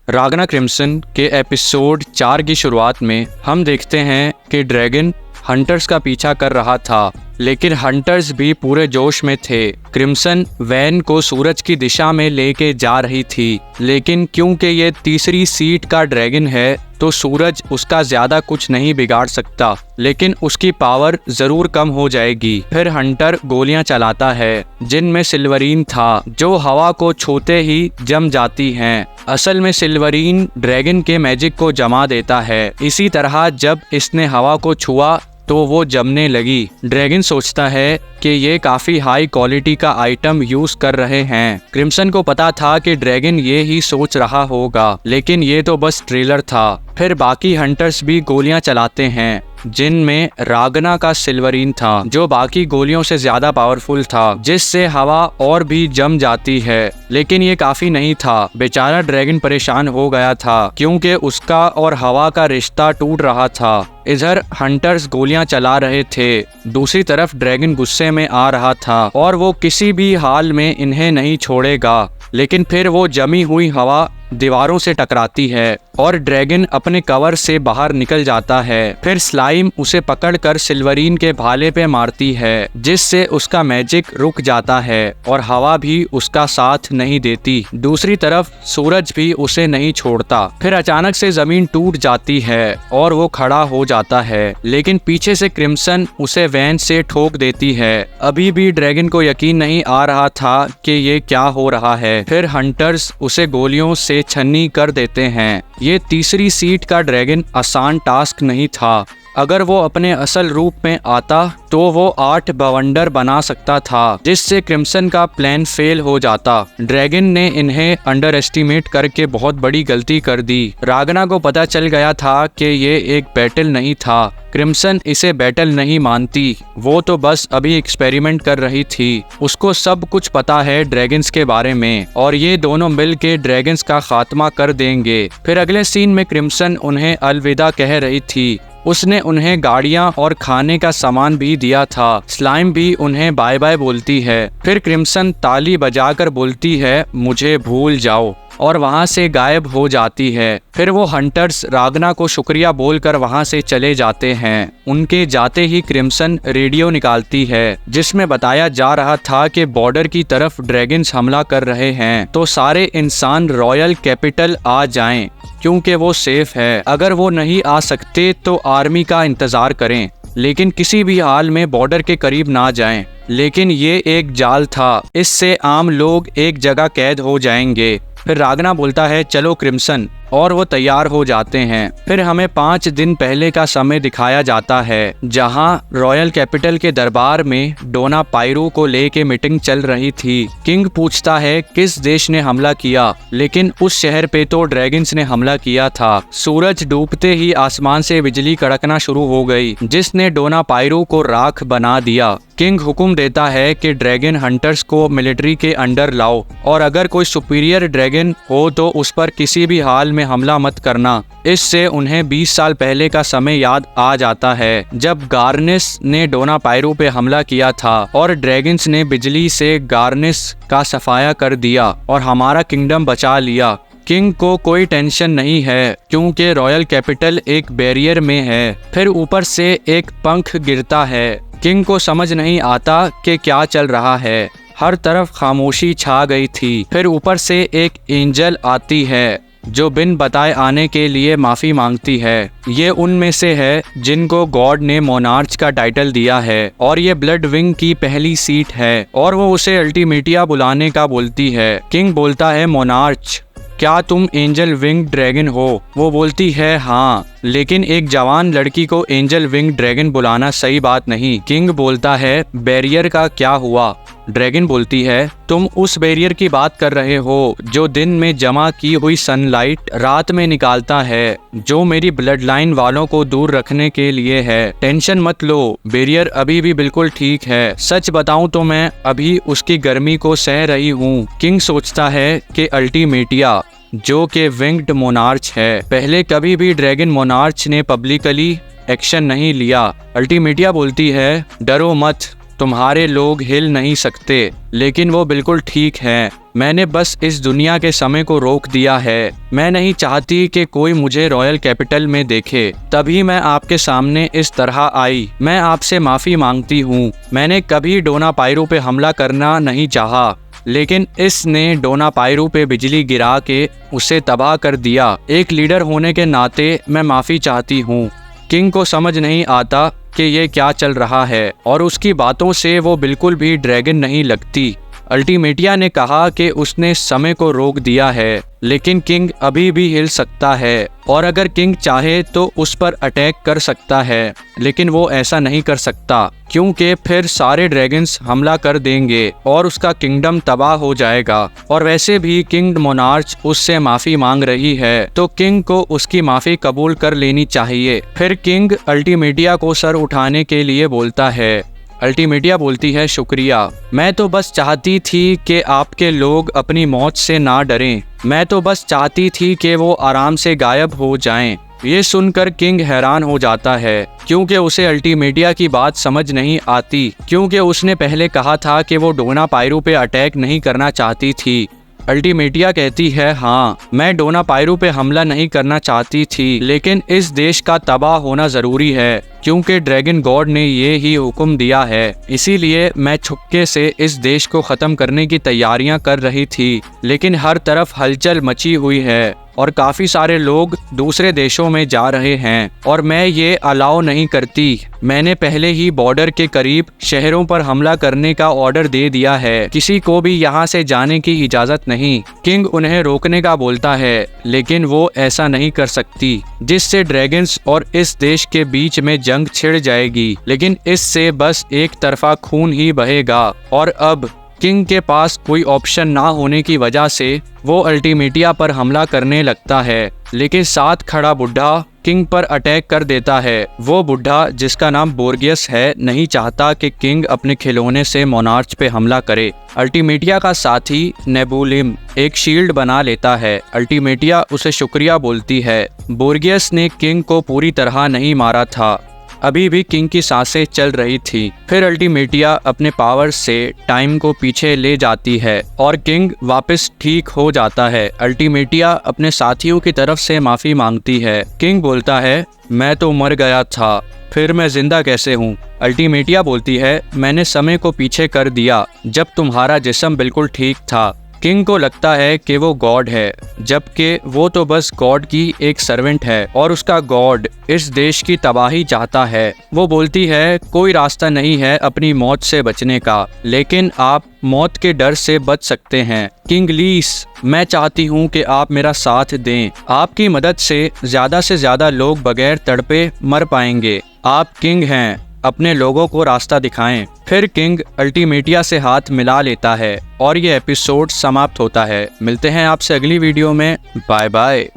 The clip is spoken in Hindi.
रागना क्रिम्सन के एपिसोड 4 की शुरुआत में हम देखते हैं कि ड्रैगन हंटर्स का पीछा कर रहा था, लेकिन हंटर्स भी पूरे जोश में थे। क्रिम्सन वैन को सूरज की दिशा में लेके जा रही थी, लेकिन क्योंकि ये तीसरी सीट का ड्रैगन है तो सूरज उसका ज्यादा कुछ नहीं बिगाड़ सकता, लेकिन उसकी पावर जरूर कम हो जाएगी। फिर हंटर गोलियां चलाता है जिनमें सिल्वरीन था, जो हवा को छूते ही जम जाती हैं। असल में सिल्वरीन ड्रैगन के मैजिक को जमा देता है। इसी तरह जब इसने हवा को छुआ तो वो जमने लगी। ड्रैगन सोचता है कि ये काफ़ी हाई क्वालिटी का आइटम यूज़ कर रहे हैं। क्रिम्सन को पता था कि ड्रैगन ये ही सोच रहा होगा, लेकिन ये तो बस ट्रेलर था। फिर बाकी हंटर्स भी गोलियां चलाते हैं, जिनमें रागना का सिल्वरीन था, जो बाकी गोलियों से ज़्यादा पावरफुल था, जिससे हवा और भी जम जाती है। लेकिन ये काफ़ी नहीं था। बेचारा ड्रैगन परेशान हो गया था क्योंकि उसका और हवा का रिश्ता टूट रहा था। इधर हंटर्स गोलियां चला रहे थे, दूसरी तरफ ड्रैगन गुस्से में आ रहा था और वो किसी भी हाल में इन्हें नहीं छोड़ेगा। लेकिन फिर वो जमी हुई हवा दीवारों से टकराती है और ड्रैगन अपने कवर से बाहर निकल जाता है। फिर स्लाइम उसे पकड़कर सिल्वरीन के भाले पे मारती है, जिससे उसका मैजिक रुक जाता है और हवा भी उसका साथ नहीं देती। दूसरी तरफ सूरज भी उसे नहीं छोड़ता। फिर अचानक से जमीन टूट जाती है और वो खड़ा हो जाता है, लेकिन पीछे से क्रिम्सन उसे वैन से ठोक देती है। अभी भी ड्रैगन को यकीन नहीं आ रहा था कि ये क्या हो रहा है। फिर हंटर्स उसे गोलियों से छन्नी कर देते हैं। ये तीसरी सीट का ड्रैगन आसान टास्क नहीं था। अगर वो अपने असल रूप में आता तो वो 8 बवंडर बना सकता था, जिससे क्रिम्सन का प्लान फेल हो जाता। ड्रैगन ने इन्हें अंडर एस्टिमेट करके बहुत बड़ी गलती कर दी। रागना को पता चल गया था कि ये एक बैटल नहीं था। क्रिम्सन इसे बैटल नहीं मानती, वो तो बस अभी एक्सपेरिमेंट कर रही थी। उसको सब कुछ पता है ड्रैगन्स के बारे में और ये दोनों मिल के ड्रैगन्स का खात्मा कर देंगे। फिर अगले सीन में क्रिम्सन उन्हें अलविदा कह रही थी। उसने उन्हें गाड़ियां और खाने का सामान भी दिया था। स्लाइम भी उन्हें बाय बाय बोलती है। फिर क्रिम्सन ताली बजाकर बोलती है, मुझे भूल जाओ, और वहां से गायब हो जाती है। फिर वो हंटर्स रागना को शुक्रिया बोलकर वहां से चले जाते हैं। उनके जाते ही क्रिम्सन रेडियो निकालती है, जिसमें बताया जा रहा था कि बॉर्डर की तरफ ड्रैगन्स हमला कर रहे हैं, तो सारे इंसान रॉयल कैपिटल आ जाएं, क्योंकि वो सेफ है। अगर वो नहीं आ सकते तो आर्मी का इंतजार करें, लेकिन किसी भी हाल में बॉर्डर के करीब ना जाएं। लेकिन ये एक जाल था, इससे आम लोग एक जगह कैद हो जाएंगे। फिर रागना बोलता है, चलो क्रिम्सन, और वो तैयार हो जाते हैं। फिर हमें 5 दिन पहले का समय दिखाया जाता है, जहां रॉयल कैपिटल के दरबार में डोना पायरू को लेके मीटिंग चल रही थी। किंग पूछता है किस देश ने हमला किया, लेकिन उस शहर पे तो ड्रैगन्स ने हमला किया था। सूरज डूबते ही आसमान से बिजली कड़कना शुरू हो गई, जिसने डोना पायरू को राख बना दिया। किंग हुक्म देता है कि ड्रैगन हंटर्स को मिलिट्री के अंडर लाओ, और अगर कोई सुपीरियर ड्रैगन हो तो उस पर किसी भी हाल में हमला मत करना। इससे उन्हें 20 साल पहले का समय याद आ जाता है, जब गार्निस ने डोना पायरू पे हमला किया था और ड्रैगन्स ने बिजली से गार्निस का सफाया कर दिया और हमारा किंगडम बचा लिया। किंग को कोई टेंशन नहीं है क्योंकि रॉयल कैपिटल एक बैरियर में है। फिर ऊपर से एक पंख गिरता है। किंग को समझ नहीं आता कि क्या चल रहा है। हर तरफ खामोशी छा गई थी। फिर ऊपर से एक एंजल आती है जो बिन बताए आने के लिए माफ़ी मांगती है। ये उनमें से है जिनको गॉड ने मोनार्च का टाइटल दिया है, और ये ब्लड विंग की पहली सीट है, और वो उसे अल्टीमेटिया बुलाने का बोलती है। किंग बोलता है, मोनार्च, क्या तुम एंजल विंग ड्रैगन हो? वो बोलती है, हाँ, लेकिन एक जवान लड़की को एंजल विंग ड्रैगन बुलाना सही बात नहीं। किंग बोलता है, बैरियर का क्या हुआ? ड्रैगन बोलती है, तुम उस बैरियर की बात कर रहे हो जो दिन में जमा की हुई सनलाइट रात में निकालता है, जो मेरी ब्लड लाइन वालों को दूर रखने के लिए है। टेंशन मत लो, बैरियर अभी भी बिल्कुल ठीक है। सच बताऊं तो मैं अभी उसकी गर्मी को सह रही हूँ। किंग सोचता है कि अल्टीमेटिया, जो कि विंग्ड मोनार्च है, पहले कभी भी ड्रैगन मोनार्च ने पब्लिकली एक्शन नहीं लिया। अल्टीमेटिया बोलती है, डरो मत, तुम्हारे लोग हिल नहीं सकते, लेकिन वो बिल्कुल ठीक है। मैंने बस इस दुनिया के समय को रोक दिया है। मैं नहीं चाहती कि कोई मुझे रॉयल कैपिटल में देखे, तभी मैं आपके सामने इस तरह आई। मैं आपसे माफ़ी मांगती हूँ। मैंने कभी डोना पायरू पे हमला करना नहीं चाहा, लेकिन इसने डोना पायरू पे बिजली गिरा के उसे तबाह कर दिया। एक लीडर होने के नाते मैं माफ़ी चाहती हूँ। किंग को समझ नहीं आता कि ये क्या चल रहा है और उसकी बातों से वो बिल्कुल भी ड्रैगन नहीं लगती। अल्टीमेटिया ने कहा कि उसने समय को रोक दिया है, लेकिन किंग अभी भी हिल सकता है और अगर किंग चाहे तो उस पर अटैक कर सकता है, लेकिन वो ऐसा नहीं कर सकता क्योंकि फिर सारे ड्रैगन्स हमला कर देंगे और उसका किंगडम तबाह हो जाएगा। और वैसे भी किंग मोनार्च उससे माफ़ी मांग रही है, तो किंग को उसकी माफ़ी कबूल कर लेनी चाहिए। फिर किंग अल्टीमेटिया को सर उठाने के लिए बोलता है। अल्टीमेटिया बोलती है, शुक्रिया। मैं तो बस चाहती थी कि आपके लोग अपनी मौत से ना डरें। मैं तो बस चाहती थी कि वो आराम से गायब हो जाएं। ये सुनकर किंग हैरान हो जाता है क्योंकि उसे अल्टीमेटिया की बात समझ नहीं आती, क्योंकि उसने पहले कहा था कि वो डोना पायरू पे अटैक नहीं करना चाहती थी। अल्टीमेटिया कहती है, हाँ, मैं डोना पायरू पे हमला नहीं करना चाहती थी, लेकिन इस देश का तबाह होना ज़रूरी है क्योंकि ड्रैगन गॉड ने ये ही हुक्म दिया है। इसीलिए मैं छुपके से इस देश को ख़त्म करने की तैयारियां कर रही थी, लेकिन हर तरफ हलचल मची हुई है और काफ़ी सारे लोग दूसरे देशों में जा रहे हैं और मैं ये अलाउ नहीं करती। मैंने पहले ही बॉर्डर के करीब शहरों पर हमला करने का ऑर्डर दे दिया है। किसी को भी यहाँ से जाने की इजाज़त नहीं। किंग उन्हें रोकने का बोलता है, लेकिन वो ऐसा नहीं कर सकती, जिससे ड्रैगन्स और इस देश के बीच में जंग छिड़ जाएगी, लेकिन इससे बस एक तरफा खून ही बहेगा। और अब किंग के पास कोई ऑप्शन ना होने की वजह से वो अल्टीमेटिया पर हमला करने लगता है, लेकिन साथ खड़ा बुढ़ा किंग पर अटैक कर देता है। वो बुढ़ा, जिसका नाम बोर्गियस है, नहीं चाहता कि किंग अपने खिलौने से मोनार्च पे हमला करे। अल्टीमेटिया का साथी नेबुलिम एक शील्ड बना लेता है। अल्टीमेटिया उसे शुक्रिया बोलती है। बोर्गियस ने किंग को पूरी तरह नहीं मारा था, अभी भी किंग की सांसें चल रही थी। फिर अल्टीमेटिया अपने पावर से टाइम को पीछे ले जाती है और किंग वापस ठीक हो जाता है। अल्टीमेटिया अपने साथियों की तरफ से माफ़ी मांगती है। किंग बोलता है, मैं तो मर गया था, फिर मैं जिंदा कैसे हूँ? अल्टीमेटिया बोलती है, मैंने समय को पीछे कर दिया जब तुम्हारा जिस्म बिल्कुल ठीक था। किंग को लगता है कि वो गॉड है, जबकि वो तो बस गॉड की एक सर्वेंट है और उसका गॉड इस देश की तबाही चाहता है। वो बोलती है, कोई रास्ता नहीं है अपनी मौत से बचने का, लेकिन आप मौत के डर से बच सकते हैं। किंग लीस, मैं चाहती हूँ कि आप मेरा साथ दें। आपकी मदद से ज़्यादा लोग बगैर तड़पे मर पाएंगे। आप किंग हैं, अपने लोगों को रास्ता दिखाएं। फिर किंग अल्टीमेटिया से हाथ मिला लेता है और ये एपिसोड समाप्त होता है। मिलते हैं आपसे अगली वीडियो में। Bye bye.